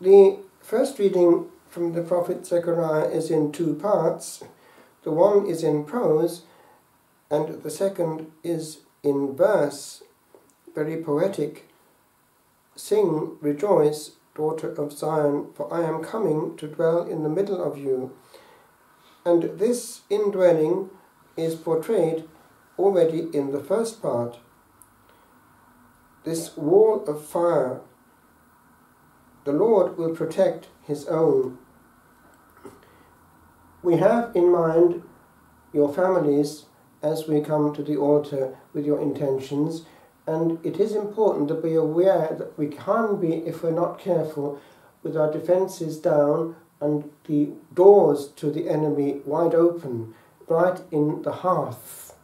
The first reading from the prophet Zechariah is in two parts. The one is in prose and the second is in verse, very poetic. Sing, rejoice, daughter of Zion, for I am coming to dwell in the middle of you. And this indwelling is portrayed already in the first part. This wall of fire, the Lord will protect his own. We have in mind your families as we come to the altar with your intentions, and it is important to be aware that we can be, if we're not careful, with our defences down and the doors to the enemy wide open, right in the hearth.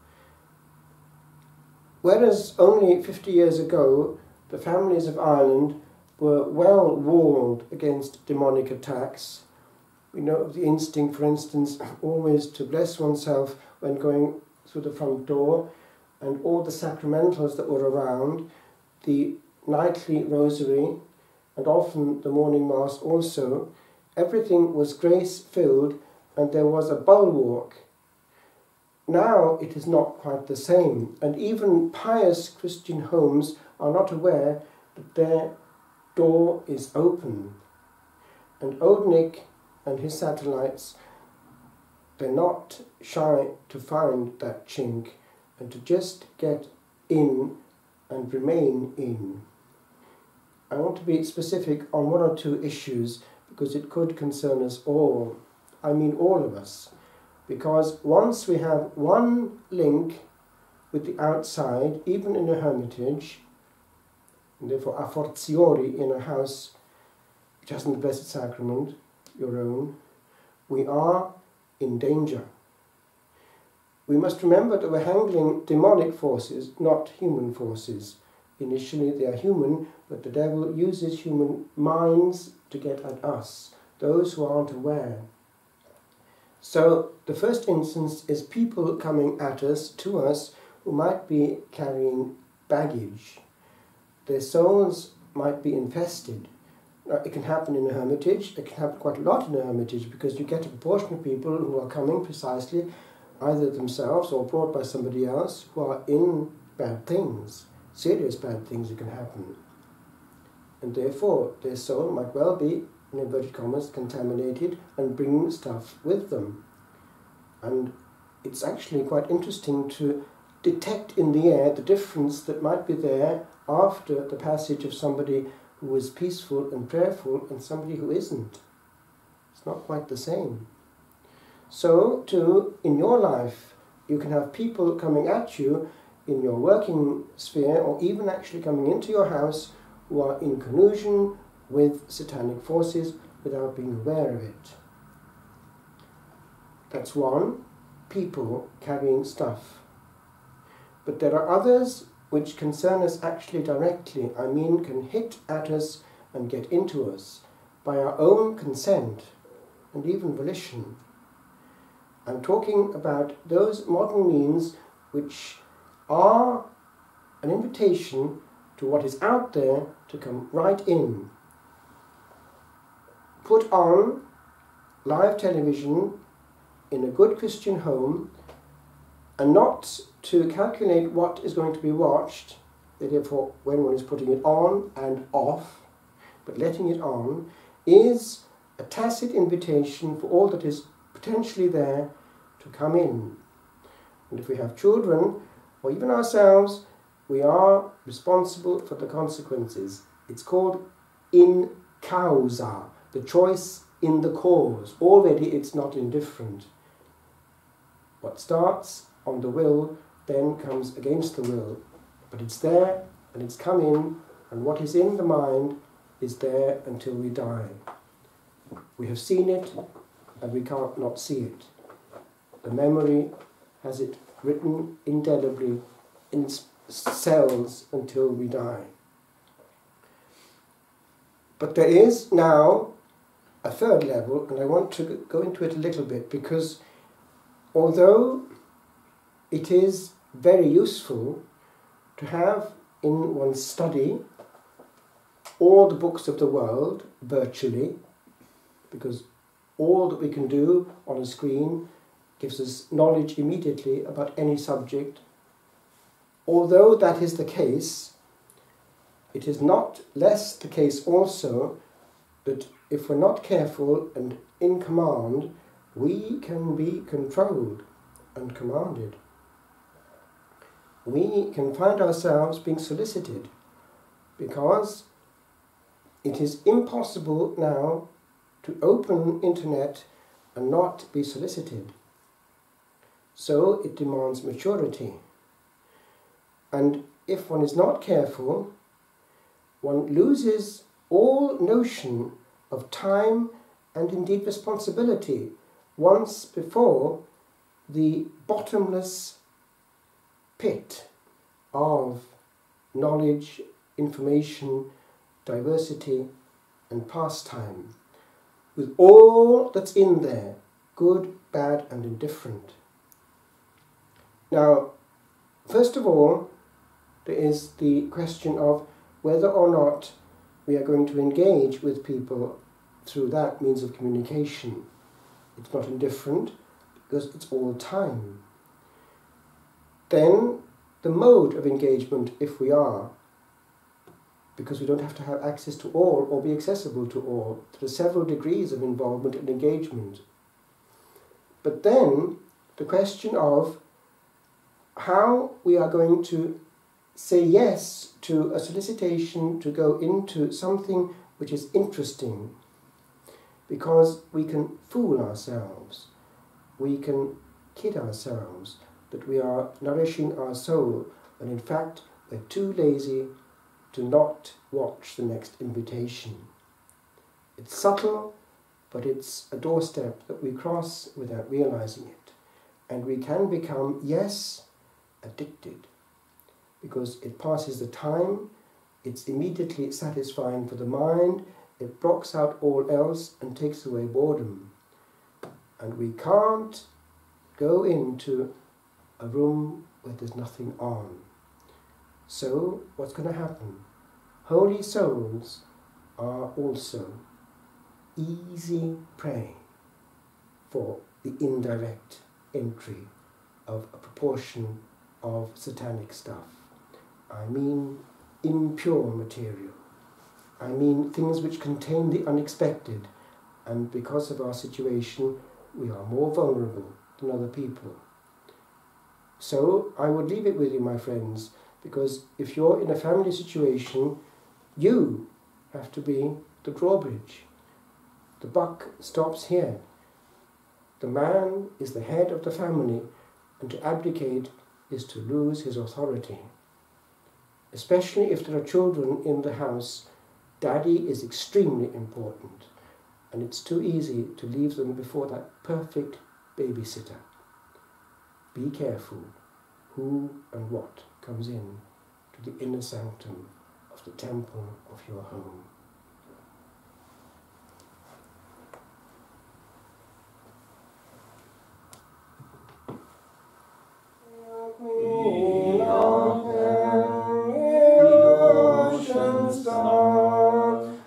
Whereas only 50 years ago the families of Ireland were well walled against demonic attacks. We know of the instinct, for instance, always to bless oneself when going through the front door, and all the sacramentals that were around, the nightly rosary, and often the morning mass also. Everything was grace-filled, and there was a bulwark. Now it is not quite the same, and even pious Christian homes are not aware that their door is open. And Oldnick and his satellites, they're not shy to find that chink and to just get in and remain in. I want to be specific on one or two issues because it could concern us all. I mean all of us. Because once we have one link with the outside, even in a hermitage, and therefore a fortiori in a house which hasn't the Blessed Sacrament, your own, we are in danger. We must remember that we're handling demonic forces, not human forces. Initially they are human, but the devil uses human minds to get at us, those who aren't aware. So the first instance is people coming at us, to us, who might be carrying baggage. Their souls might be infested. Now, it can happen in a hermitage, it can happen quite a lot in a hermitage, because you get a proportion of people who are coming precisely either themselves or brought by somebody else who are in bad things, serious bad things that can happen. And therefore their soul might well be, in inverted commas, contaminated and bringing stuff with them. And it's actually quite interesting to detect in the air the difference that might be there after the passage of somebody who is peaceful and prayerful and somebody who isn't. It's not quite the same. So too, in your life, you can have people coming at you in your working sphere, or even actually coming into your house, who are in collusion with satanic forces without being aware of it. That's one, people carrying stuff. But there are others which concern us actually directly, I mean can hit at us and get into us by our own consent and even volition. I'm talking about those modern means which are an invitation to what is out there to come right in. Put on live television in a good Christian home, and not to calculate what is going to be watched, therefore when one is putting it on and off, but letting it on, is a tacit invitation for all that is potentially there to come in. And if we have children, or even ourselves, we are responsible for the consequences. It's called in causa, the choice in the cause. Already it's not indifferent. What starts on the will then comes against the will. But it's there, and it's come in, and what is in the mind is there until we die. We have seen it, and we can't not see it. The memory has it written indelibly in cells until we die. But there is now a third level, and I want to go into it a little bit, because although it is very useful to have in one's study all the books of the world virtually, because all that we can do on a screen gives us knowledge immediately about any subject. Although that is the case, it is not less the case also that if we're not careful and in command, we can be controlled and commanded. We can find ourselves being solicited, because it is impossible now to open internet and not be solicited. So it demands maturity. And if one is not careful, one loses all notion of time and indeed responsibility once before the bottomless pit of knowledge, information, diversity and pastime, with all that's in there, good, bad and indifferent. Now, first of all, there is the question of whether or not we are going to engage with people through that means of communication. It's not indifferent because it's all time. Then the mode of engagement, if we are, because we don't have to have access to all or be accessible to all. There are several degrees of involvement and engagement. But then the question of how we are going to say yes to a solicitation to go into something which is interesting, because we can fool ourselves, we can kid ourselves that we are nourishing our soul, when in fact we're too lazy to not watch the next invitation. It's subtle, but it's a doorstep that we cross without realizing it. And we can become, yes, addicted, because it passes the time, it's immediately satisfying for the mind, it blocks out all else and takes away boredom. And we can't go into a room where there's nothing on. So, what's going to happen? Holy souls are also easy prey for the indirect entry of a proportion of satanic stuff. I mean impure material. I mean things which contain the unexpected, and because of our situation we are more vulnerable than other people. So I would leave it with you, my friends, because if you're in a family situation, you have to be the drawbridge. The buck stops here. The man is the head of the family, and to abdicate is to lose his authority. Especially if there are children in the house, daddy is extremely important, and it's too easy to leave them before that perfect babysitter. Be careful who and what comes in to the inner sanctum of the temple of your home.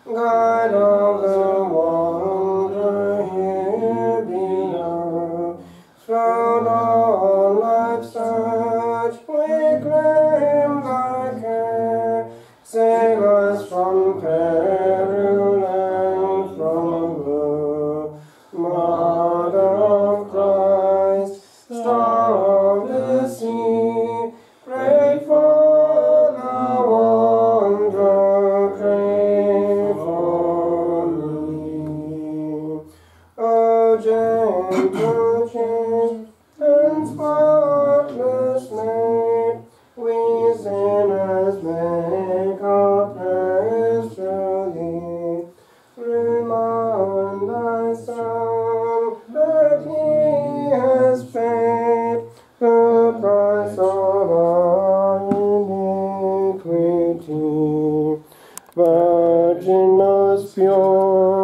God of the wanderer here below, thrown on life's search, we claim thy care. Save us from peril and from woe. Mother of Christ, Star of the sea, pray for the wanderer, pray for me. O gentle chaste and spotless maid, we sinners make our prayers to thee. Remind thy Son that he has paid the price of our iniquity. Virgin most pure,